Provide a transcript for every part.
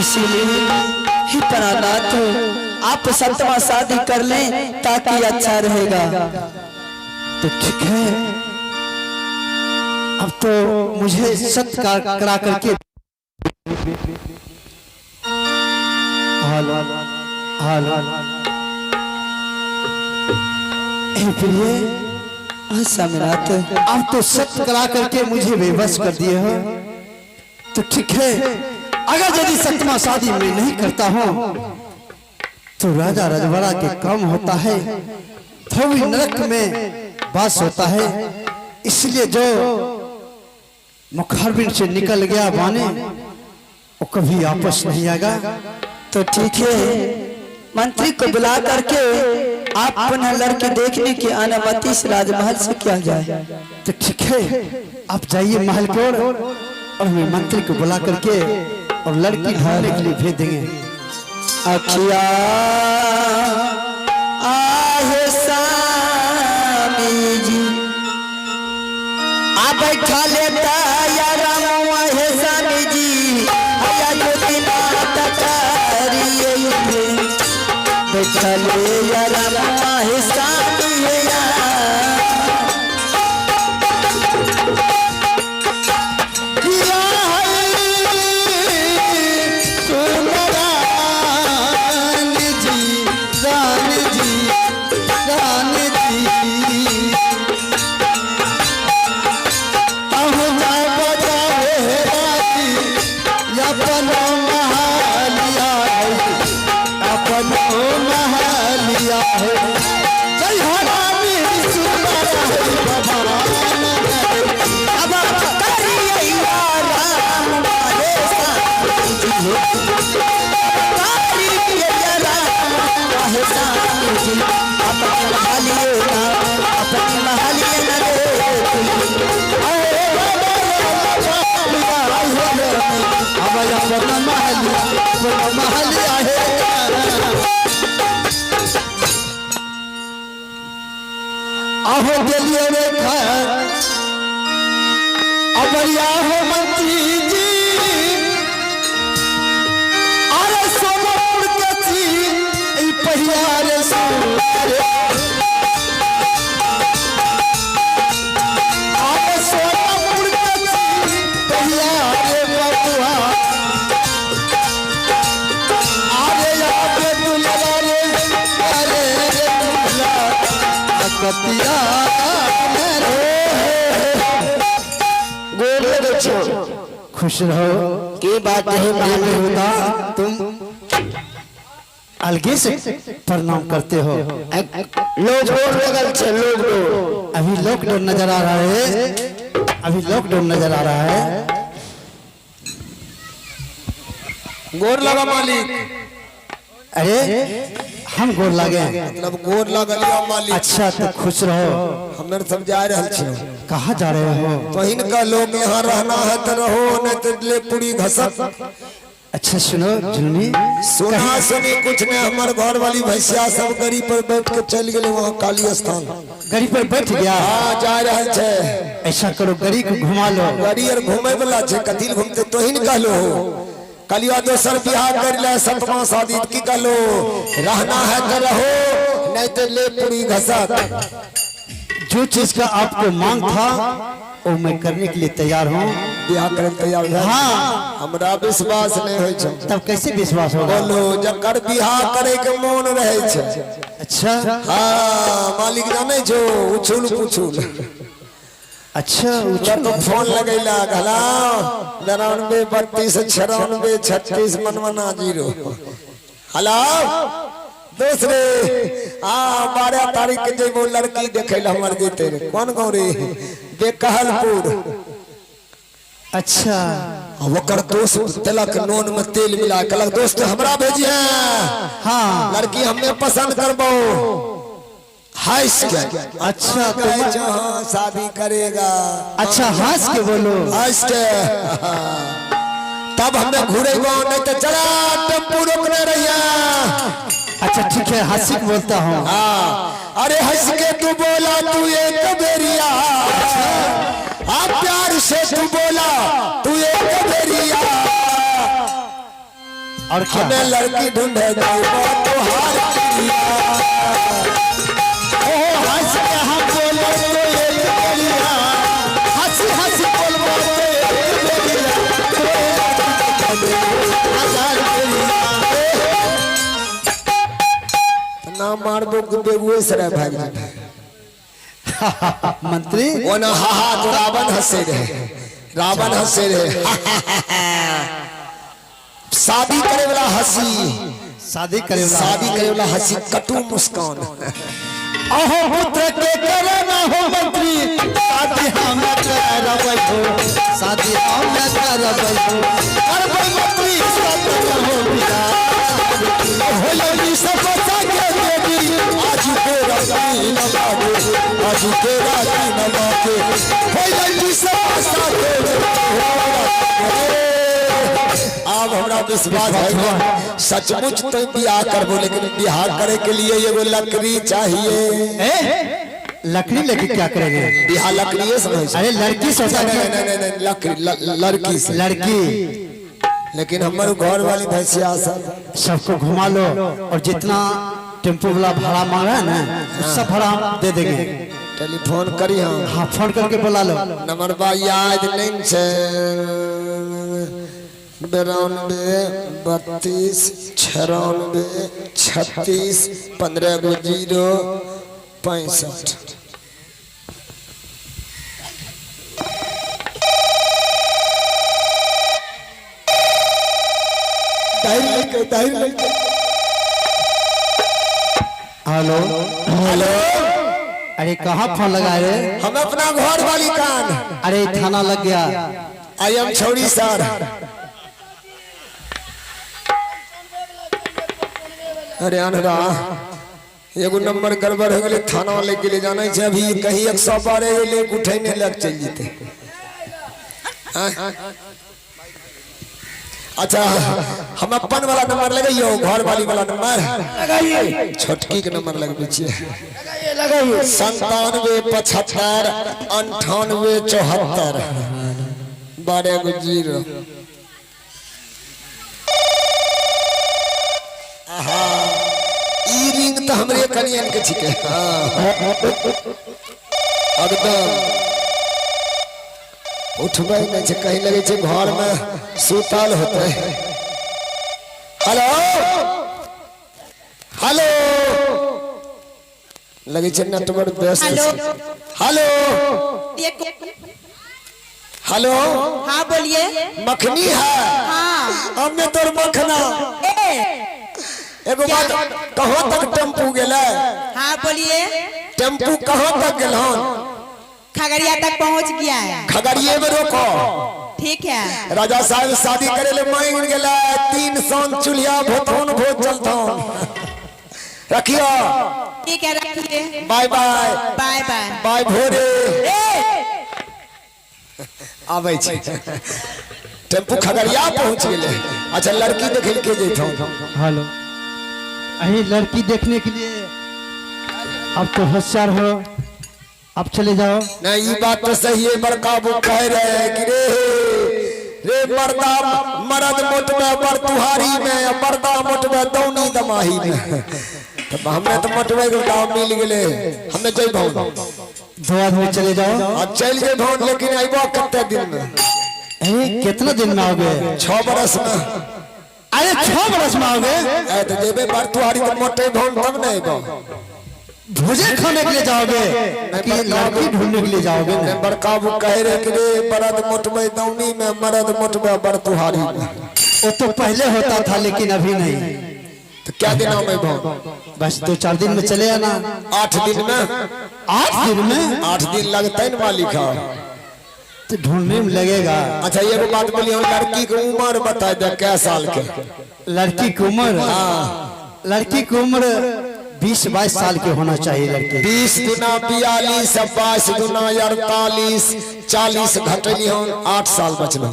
इसीलिए ही प्राणानाथ आप सतमा शादी कर लें ताकि अच्छा रहेगा। तो ठीक है, अब तो मुझे सत्कार करा करके सम्राट अब तो सत्य करा करके मुझे बेबस कर दिए हो। तो ठीक है, अगर यदि सतमा शादी में नहीं करता हूँ तो राजा रजवाड़ा के काम होता है, थोड़ी नरक में वास होता है। इसलिए जो मुखारबिन से निकल गया बाने वो कभी वापस नहीं आएगा। तो ठीक है, मंत्री को बुला करके आप पुनः लड़के देखने की अनुमति से राजमहल से किया जाए। तो ठीक है, आप जाइए महल की ओर और मैं मंत्री को बुला करके और लड़की ढूंढने के लिए भेज देंगे। अखिया आहे स्वामी जी आ बैठा लेता या राम आहे स्वामी जी आया जो दिना तकारिए बैठा ले या राम आहे स्वामी या आहो दिलिए रेखा अबरिया हो मंत्री जी अरे सोनपुर के ची ई पहिया रे सुरे अरे सोनपुर के ची पहिया रे बबुआ अरे आगे दुल्हा रे अरे दुल्हा कतिया खुश रहो की बात है होता तुम अलगे से प्रणाम करते हो। अभी लॉकडाउन नजर आ रहा है, अभी लॉकडाउन नजर आ रहा है। गोर लगा मालिक। अरे हम गोर लगे मतलब गोर लगलिया मालिक। अच्छा तो खुश रहो। हमने सब जा रहे छे। कहाँ जा रहे हो? तो इनका लोग यहाँ रहना है तो रहो, न तो ले पूरी घसक। अच्छा सुनो जुलमी, सुना सुनी कुछ ने हमारे घर वाली भैंसिया सब गरी पर बैठ के चल गए वहाँ काली स्थान। गरी पर बैठ गया? हाँ जा रहे छे। ऐसा करो गरी को घुमा लो। गरी और घूमे वाला छे, कतिल घूमते तो ही निकालो कलिया दोसर बिहार कर ले सतमा शादी की कलो रहना है तो रहो, नहीं तो ले पूरी घसक। जो चीज का आपको मांग था वो मैं करने के लिए तैयार हूँ। बिहार करने तैयार है? हाँ। हमरा विश्वास नहीं होय छे। तब कैसे विश्वास होगा? बोलो जकर बिहार करे के मन रहे छे। अच्छा हाँ मालिक जाने जो उछुल पुछुल। अच्छा तो फोन लगेला घला 99 32 96 36 मनमना 0। हेलो दूसरे 12 तारीख के जेबो लड़की देखे ला हमर जेते रे कौन गाँव रे बेकहलपुर अच्छा अब ओकर दोस्त दिलक नून में तेल मिला कहलक दोस्त हमरा भेजिए हाँ लड़की हमें पसंद करबो हंस के अच्छा कहे जो हाँ शादी करेगा अच्छा हंस के बोलो हंस के तब हमें घूरेगा नहीं तो चला टेम्पू रोकने रहिए अच्छा ठीक है हंसी के बोलता हूँ हाँ अरे हंस के तू बोला तू एक बेरिया आप प्यार से तू बोला तू एक बेरिया और क्या हमें लड़की ढूंढे तो हार हंस के हम बोले तो एक बेरिया हंसी हंसी बोलबो तो एक बेरिया हजार बेरिया ना मारबो बेगूसराय भाग मंत्री वो ना हा तो रावण हंसे रहे रावण हंसे रहे शादी करे वाला हंसी शादी करे शादी करे वाला हंसी कटु मुस्कान अहो पुत्र के करे ना हो मंत्री शादी हम करबै हो शादी हम करबै हो करबै मंत्री शादी हो बिना होली सब सके देवी आज तेरा दिन लागे आज तेरा दिन लागे होली सब साथे अब हमरा विश्वास है सचमुच तो बियाह करबो लेकिन बियाह करे के लिए एगो लकड़ी चाहिए लकड़ी लेके क्या करेंगे बियाह लकड़ी समझ अरे लड़की सोचा नहीं लकड़ी लड़की से लड़की लेकिन हमारे घर वाली भैंसिया सबको घुमा लो और जितना टेम्पो वाला भाड़ा मांगा है ना सब भाड़ा हम दे देंगे टेलीफोन करी हम हाँ फोन करके बुला लो नंबर बा याद नहीं छे 92 32 96 36 15 0 65 हेलो हेलो अरे कहाँ फोन लगा रे हम अपना घर वाली कान अरे थाना लग गया आई एम छोड़ी सर अरे अनरा एगो नंबर गड़बड़ हो गए थाना लेके ले जाना है अभी कहीं 112 ले उठे नहीं लग चल जीते अच्छा हम अपन वाला नंबर लगाइयो घर वाली वाला नंबर लगाइए छोटकी के नंबर लगबे छिए लगाइए 97 75 98 74 12 0 ई रिंग तो हमरे कनियन के छिके एकदम उठबे नहीं छे कहीं लगे छे घर में सुतल होते हेलो हेलो लगे छे नेटवर्क व्यस्त हेलो हेलो हेलो हाँ बोलिए मखनी है हाँ हमने तोर मखना एगो बात कहाँ तक टेम्पू गेलै हाँ बोलिए टेम्पू कहाँ तक गेलहन खगड़िया तक पहुंच गया है खगड़िए में रोको ठीक है राजा साहब शादी करे ले मांग गेला 3 सन चुलिया भोथन भोज चलथन रखियो ठीक है रखिए bye bye bye bye bye भोरे आबै छी टेम्पू खगड़िया पहुंच गेले अच्छा लड़की देखे के जइथौ हेलो अरे लड़की देखने के लिए अब तो होशियार हो अब चले जाओ नहीं ये बात तो सही है बड़का वो कह रहे हैं कि रे मर्दा मर्द मोटबे बर तुहारी में मर्दा मोटबे दौनी दमाही में तो हमने तो मोटबे के गांव मिल गेले हमने जई भाव 2 आदमी चले जाओ अब चल गए भाव लेकिन आइबो कितने दिन में अरे कितना दिन में आओगे 6 बरस में अरे 6 बरस में आओगे तो जेबे बर तुहारी तो मोटे भाव तब नहीं आइबो भुजे खाने के लिए जाओगे कि लड़की ढूंढने के लिए जाओगे बड़का वो कह रहे कि रे मर्द मोटबे दौनी में मर्द मोटबे बर तुहारी में वो तो पहले होता था लेकिन अभी नहीं तो क्या दिन में भाव बस 2-4 दिन में चले आना 8 दिन में 8 दिन में 8 दिन लगता है ना मालिक तो ढूंढने में लगेगा। अच्छा ये बात बोलिए, लड़की की उम्र बता दे क्या साल के? लड़की की उम्र, हाँ लड़की की उम्र 20-22 साल के होना चाहिए लड़के। 20 गुना 42, 22 गुना 48, 40 घटली हो 8 साल बचलो।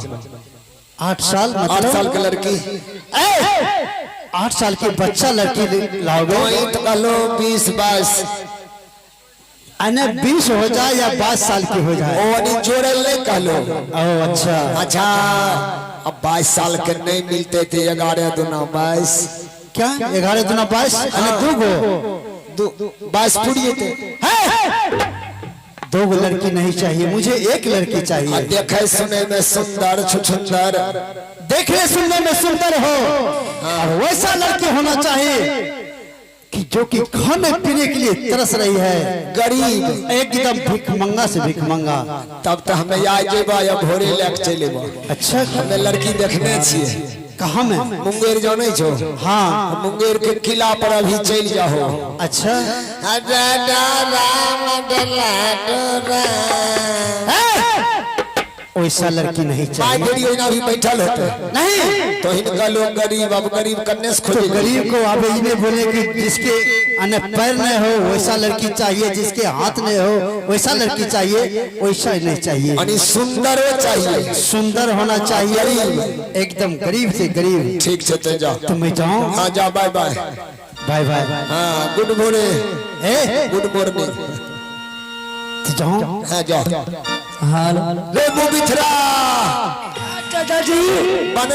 8 साल 8 मतलब साल की लड़की, 8 साल के बच्चा लड़की लाओगे? वही तो कहलो 20-22 अने 20 हो जाए या 22 साल की हो जाए? ओनी जोड़े ले कहलो। ओ अच्छा। अच्छा अब 22 साल के नहीं मिलते थे, 11 दूना 22, क्या 11 दूना 22 अने 2 22 पूरी थे। 2 लड़की नहीं चाहिए मुझे, 1 लड़की चाहिए। देखे सुने में सुंदर छुछुंदर, देखने सुनने में सुंदर हो और वैसा लड़की होना चाहिए कि जो कि खाने पीने के लिए तरस रही है, गरीब एकदम भिखमंगा से भिखमंगा। तब तो हमें आ जेबा या भोरे लेके चले। अच्छा हमें लड़की देखने छिए। कहाँ में? मुंगेर जाने छो? हाँ मुंगेर के किला पर अभी चल जाओ। अच्छा वैसा लड़की नहीं चाहिए। अभी बैठल होते नहीं तो इनका लोग गरीब, अब गरीब करने से तो खोजे। गरीब को अब इन्हें बोले कि जिसके अने पैर नहीं हो वैसा लड़की चाहिए, जिसके हाथ नहीं हो वैसा लड़की चाहिए, वैसा नहीं चाहिए। यानी सुंदर चाहिए, सुंदर होना चाहिए, एकदम गरीब से गरीब। ठीक से तो जा, तो मैं जाऊँ? हाँ जा, बाय बाय। Bye bye. हाँ गुड भोरे, गुड मॉर्निंग। तो जाऊँ? हाँ जा। हाँ रे मुबिथरा बन